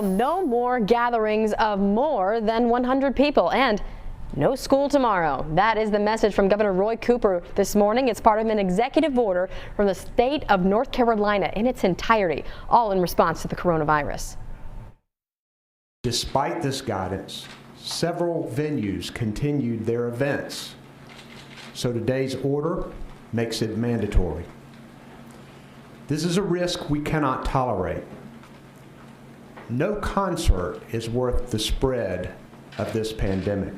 No more gatherings of more than 100 people and no school tomorrow. That is the message from Governor Roy Cooper this morning. It's part of an executive order from the state of North Carolina in its entirety, all in response to the coronavirus. Despite this guidance, several venues continued their events, so today's order makes it mandatory. This is a risk we cannot tolerate. No concert is worth the spread of this pandemic.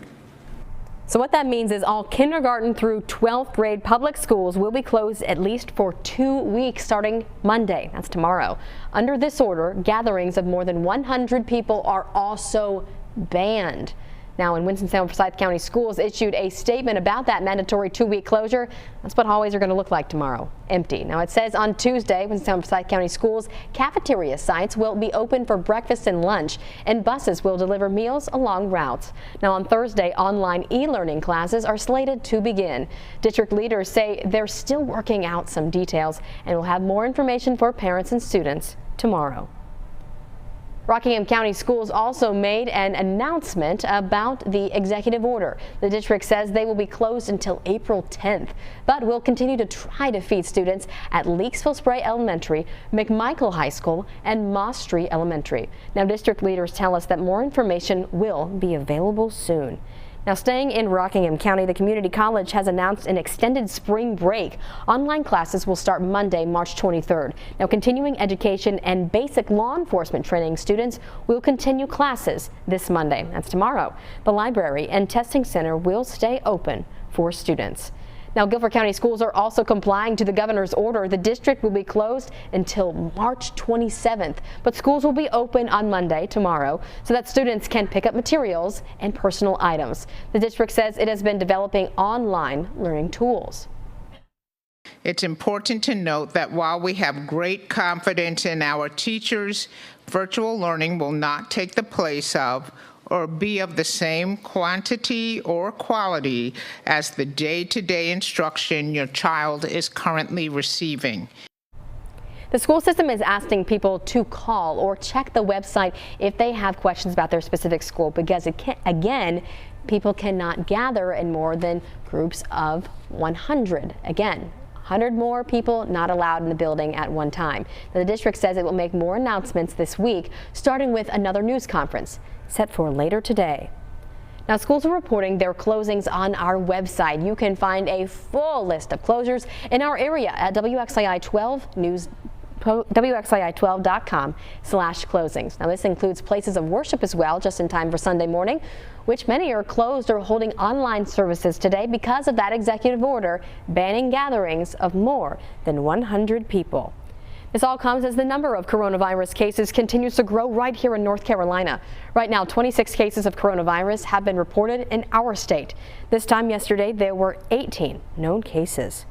So what that means is all kindergarten through 12th grade public schools will be closed at least for 2 weeks starting Monday. That's tomorrow. Under this order, gatherings of more than 100 people are also banned. Now, in Winston-Salem, Forsyth County Schools issued a statement about that mandatory 2-week closure. That's what hallways are going to look like tomorrow, empty. Now, it says on Tuesday, Winston-Salem, Forsyth County Schools cafeteria sites will be open for breakfast and lunch, and buses will deliver meals along routes. Now, on Thursday, online e-learning classes are slated to begin. District leaders say they're still working out some details and will have more information for parents and students tomorrow. Rockingham County Schools also made an announcement about the executive order. The district says they will be closed until April 10th, but will continue to try to feed students at Leakesville Spray Elementary, McMichael High School, and Moss Street Elementary. Now, district leaders tell us that more information will be available soon. Now, staying in Rockingham County, the community college has announced an extended spring break. Online classes will start Monday, March 23rd. Now, continuing education and basic law enforcement training students will continue classes this Monday. That's tomorrow. The library and testing center will stay open for students. Now, Guilford County schools are also complying to the governor's order. The district will be closed until March 27th, but schools will be open on Monday, tomorrow, so that students can pick up materials and personal items. The district says it has been developing online learning tools. It's important to note that while we have great confidence in our teachers, virtual learning will not take the place of or be of the same quantity or quality as the day-to-day instruction your child is currently receiving. The school system is asking people to call or check the website if they have questions about their specific school, because again, people cannot gather in more than groups of 100. Again, 100 more people not allowed in the building at one time. Now, the district says it will make more announcements this week, starting with another news conference set for later today. Now, schools are reporting their closings on our website. You can find a full list of closures in our area at WXII12.com/closings. Now, this includes places of worship as well, just in time for Sunday morning, which many are closed or holding online services today because of that executive order banning gatherings of more than 100 people. This all comes as the number of coronavirus cases continues to grow right here in North Carolina. Right now, 26 cases of coronavirus have been reported in our state. This time yesterday, there were 18 known cases.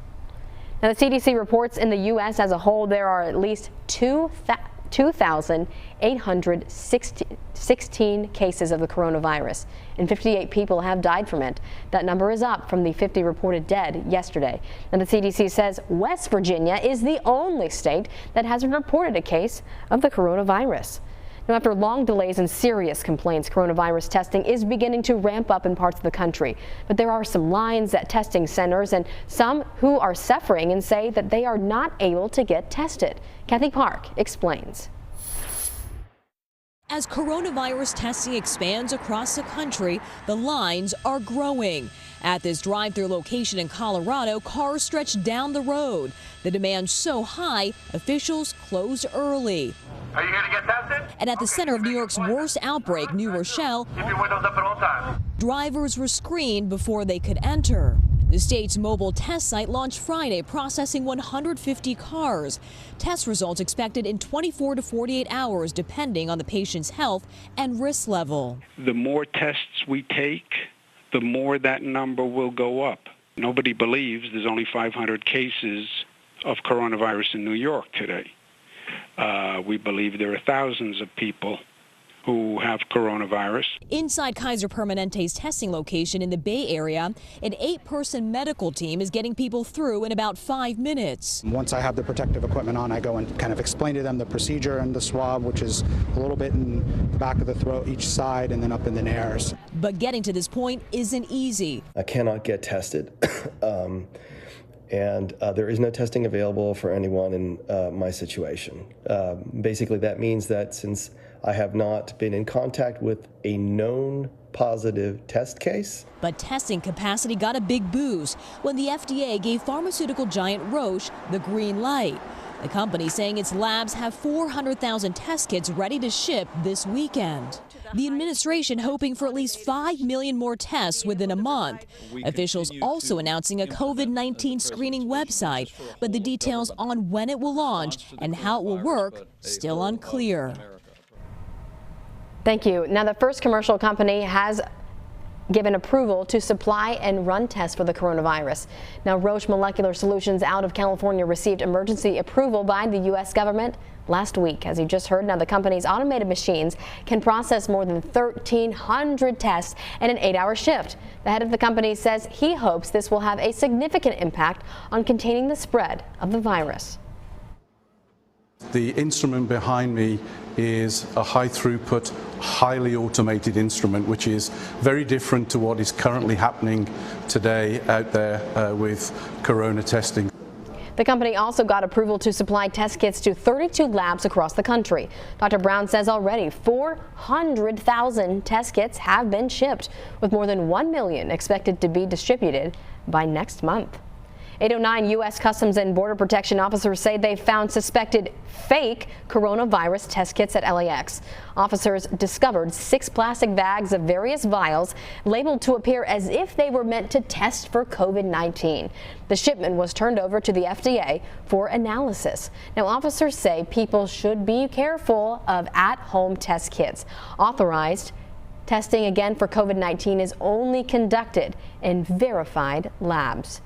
Now, the CDC reports in the U.S. as a whole, there are at least 2,816 cases of the coronavirus, and 58 people have died from it. That number is up from the 50 reported dead yesterday. And the CDC says West Virginia is the only state that hasn't reported a case of the coronavirus. Now, after long delays and serious complaints, coronavirus testing is beginning to ramp up in parts of the country. But there are some lines at testing centers and some who are suffering and say that they are not able to get tested. Kathy Park explains. As coronavirus testing expands across the country, the lines are growing. At this drive-through location in Colorado, cars stretch down the road. The demand so high, officials closed early. Are you here to get tested? And at the center of New York's worst outbreak, New Rochelle, Keep your windows up at all times. drivers were screened before they could enter. The state's mobile test site launched Friday, processing 150 cars. Test results expected in 24 to 48 hours, depending on the patient's health and risk level. The more tests we take, the more that number will go up. Nobody believes there's only 500 cases of coronavirus in New York today. We believe there are thousands of people who have coronavirus. Inside Kaiser Permanente's testing location in the Bay Area, an 8-person medical team is getting people through in about 5 minutes. Once I have the protective equipment on, I go and kind of explain to them the procedure and the swab, which is a little bit in the back of the throat each side and then up in the nares. But getting to this point isn't easy. I cannot get tested. And there is no testing available for anyone in my situation. Basically, that means that since I have not been in contact with a known positive test case. But testing capacity got a big boost when the FDA gave pharmaceutical giant Roche the green light. The company saying its labs have 400,000 test kits ready to ship this weekend. The administration hoping for at least 5 million more tests within a month. Officials also announcing a COVID-19 screening website, but the details on when it will launch and how it will work still unclear. Thank you. Now, the first commercial company has given approval to supply and run tests for the coronavirus. Now, Roche Molecular Solutions out of California received emergency approval by the U.S. government last week. As you just heard, now the company's automated machines can process more than 1,300 tests in an 8-hour shift. The head of the company says he hopes this will have a significant impact on containing the spread of the virus. The instrument behind me is a high throughput, highly automated instrument, which is very different to what is currently happening today out there with corona testing. The company also got approval to supply test kits to 32 labs across the country. Dr. Brown says already 400,000 test kits have been shipped, with more than 1 million expected to be distributed by next month. 809 U.S. Customs and Border Protection officers say they found suspected fake coronavirus test kits at LAX. Officers discovered 6 plastic bags of various vials labeled to appear as if they were meant to test for COVID-19. The shipment was turned over to the FDA for analysis. Now, officers say people should be careful of at-home test kits. Authorized testing again for COVID-19 is only conducted in verified labs.